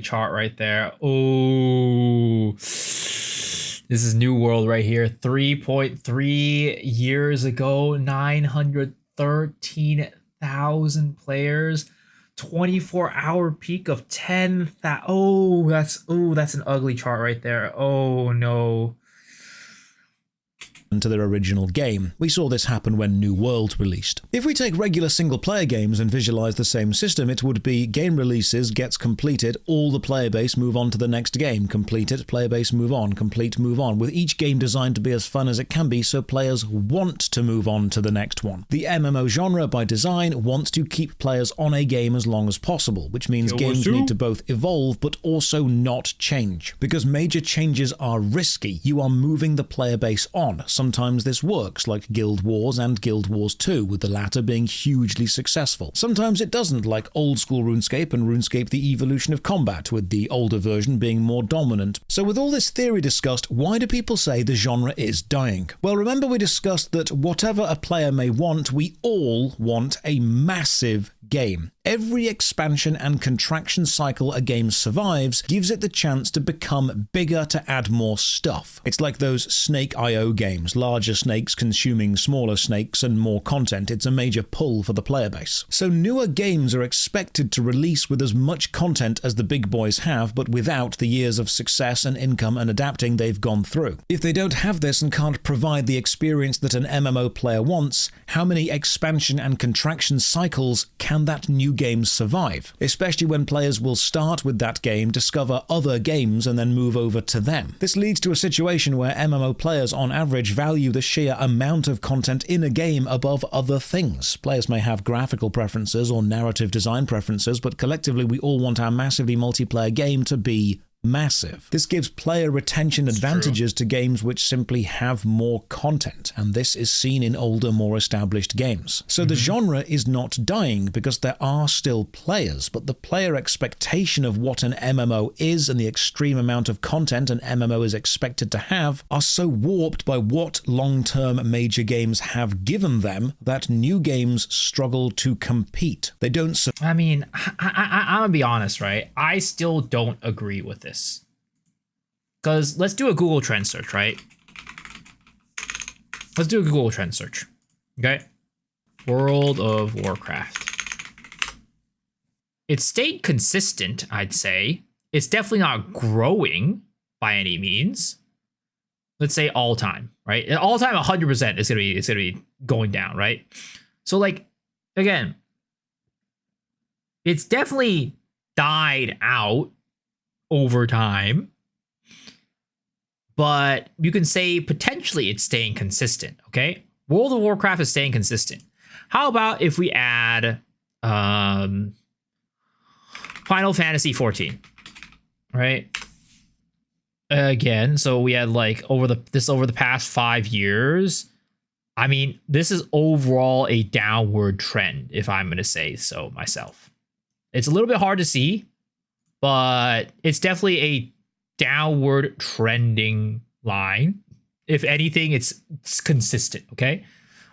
chart right there. Ooh. This is New World right here. 3.3 years ago, 913,000 players, 24-hour peak of 10,000. Oh, that's an ugly chart right there. Oh no. to their original game. We saw this happen when New World released. If we take regular single-player games and visualize the same system, it would be game releases, gets completed, all the player base move on to the next game, complete it, player base move on, complete, move on, with each game designed to be as fun as it can be so players want to move on to the next one. The MMO genre, by design, wants to keep players on a game as long as possible, which means games need to both evolve but also not change. Because major changes are risky, you are moving the player base on. Sometimes this works, like Guild Wars and Guild Wars 2, with the latter being hugely successful. Sometimes it doesn't, like old school RuneScape and RuneScape the Evolution of Combat, with the older version being more dominant. So with all this theory discussed, why do people say the genre is dying? Well, remember we discussed that whatever a player may want, we all want a massive game. Every expansion and contraction cycle a game survives gives it the chance to become bigger to add more stuff. It's like those snake IO games, larger snakes consuming smaller snakes and more content. It's a major pull for the player base. So newer games are expected to release with as much content as the big boys have, but without the years of success and income and adapting they've gone through. If they don't have this and can't provide the experience that an MMO player wants, how many expansion and contraction cycles can that new game survive? Especially when players will start with that game, discover other games, and then move over to them. This leads to a situation where MMO players on average value the sheer amount of content in a game above other things. Players may have graphical preferences or narrative design preferences, but collectively we all want our massively multiplayer game to be massive. This gives player retention advantages to games which simply have more content, and this is seen in older, more established games. So the genre is not dying because there are still players, but the player expectation of what an MMO is and the extreme amount of content an MMO is expected to have are so warped by what long-term major games have given them that new games struggle to compete. They don't... I mean, I'm gonna be honest, right? I still don't agree with this. Because let's do a Google Trend search, right? Let's do a Google Trend search. Okay. World of Warcraft. It stayed consistent, I'd say. It's definitely not growing by any means. Let's say all time, right? All time 100% is gonna be going down, right? So like, again, it's definitely died out over time, but you can say potentially it's staying consistent. Okay, World of Warcraft is staying consistent. How about if we add Final Fantasy 14, right? Again, so we had like over the past 5 years. I mean, this is overall a downward trend, if I'm going to say so myself. It's a little bit hard to see, but it's definitely a downward trending line. If anything, it's consistent. Okay,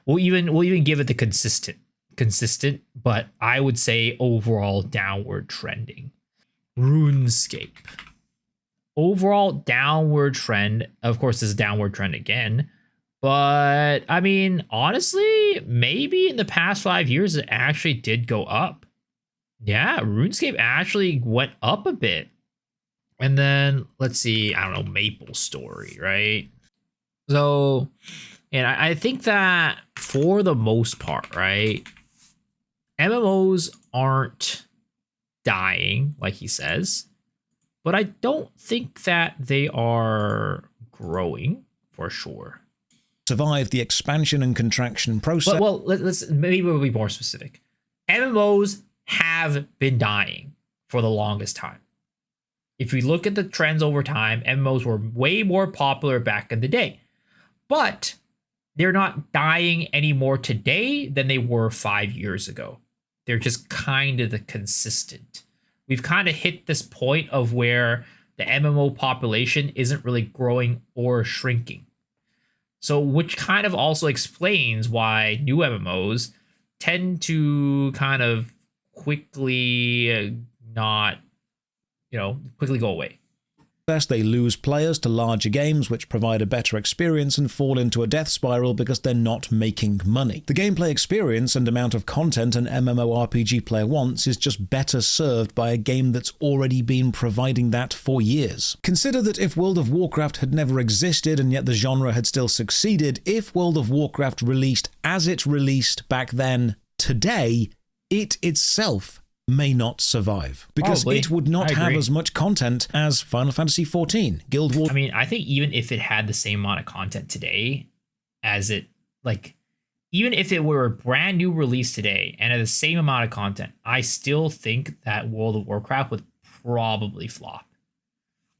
we'll even give it the consistent, but I would say overall downward trending. RuneScape, overall downward trend. Of course, this is downward trend again, but I mean, honestly, maybe in the past 5 years it actually did go up. Yeah, RuneScape actually went up a bit. And then, let's see, I don't know, MapleStory, right? So, and I think that for the most part, right, MMOs aren't dying, like he says, but I don't think that they are growing for sure. Survive the expansion and contraction process. Well, let's maybe we'll be more specific. MMOs have been dying for the longest time. If we look at the trends over time, MMOs were way more popular back in the day, but they're not dying any more today than they were 5 years ago. They're just kind of the consistent. We've kind of hit this point of where the MMO population isn't really growing or shrinking. So, which kind of also explains why new MMOs tend to kind of quickly quickly go away. They lose players to larger games which provide a better experience and fall into a death spiral because they're not making money. The gameplay experience and amount of content an MMORPG player wants is just better served by a game that's already been providing that for years. Consider that if World of Warcraft had never existed and yet the genre had still succeeded, if World of Warcraft released as it released back then, today, it itself may not survive because Probably. it would not have as much content as Final Fantasy XIV, Guild Wars. I mean, I think even if it had the same amount of content today as it, like, even if it were a brand new release today and had the same amount of content, I still think that World of Warcraft would probably flop.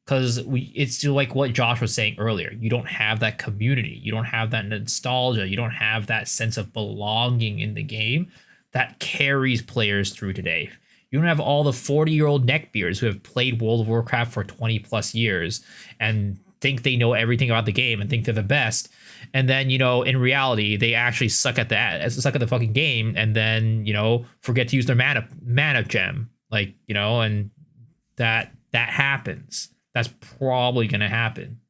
Because it's still like what Josh was saying earlier. You don't have that community. You don't have that nostalgia. You don't have that sense of belonging in the game that carries players through today. You don't have all the 40-year-old neckbeards who have played World of Warcraft for 20 plus years and think they know everything about the game and think they're the best. And then, you know, in reality, they actually suck at the fucking game and then, you know, forget to use their mana gem. Like, you know, and that happens. That's probably going to happen.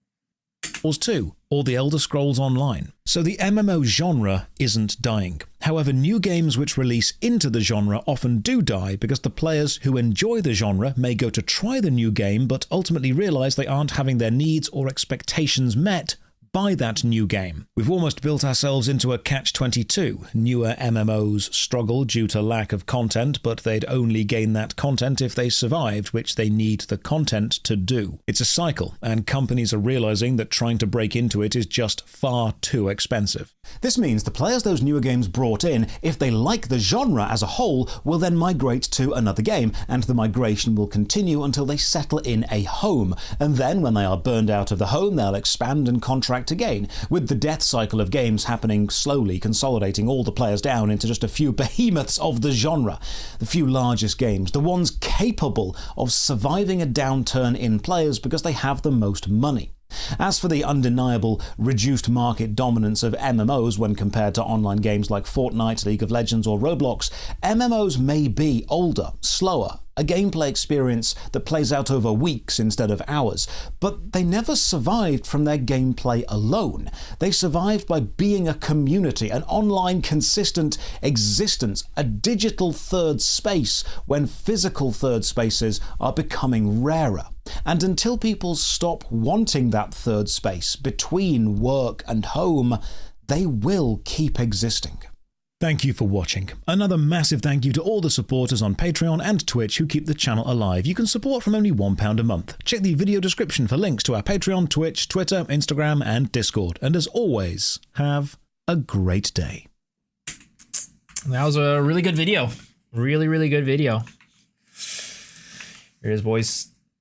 Wars 2, or The Elder Scrolls Online. So the MMO genre isn't dying. However, new games which release into the genre often do die because the players who enjoy the genre may go to try the new game but ultimately realize they aren't having their needs or expectations met by that new game. We've almost built ourselves into a catch-22. Newer MMOs struggle due to lack of content, but they'd only gain that content if they survived, which they need the content to do. It's a cycle, and companies are realizing that trying to break into it is just far too expensive. This means the players those newer games brought in, if they like the genre as a whole, will then migrate to another game, and the migration will continue until they settle in a home. And then, when they are burned out of the home, they'll expand and contract again, with the death cycle of games happening slowly, consolidating all the players down into just a few behemoths of the genre. The few largest games, the ones capable of surviving a downturn in players because they have the most money. As for the undeniable reduced market dominance of MMOs when compared to online games like Fortnite, League of Legends or Roblox, MMOs may be older, slower, a gameplay experience that plays out over weeks instead of hours, but they never survived from their gameplay alone. They survived by being a community, an online consistent existence, a digital third space when physical third spaces are becoming rarer. And until people stop wanting that third space between work and home, they will keep existing. Thank you for watching. Another massive thank you to all the supporters on Patreon and Twitch who keep the channel alive. You can support from only £1 a month. Check the video description for links to our Patreon, Twitch, Twitter, Instagram and Discord. And as always, have a great day. That was a really good video. Really, really good video. Here it is, boys.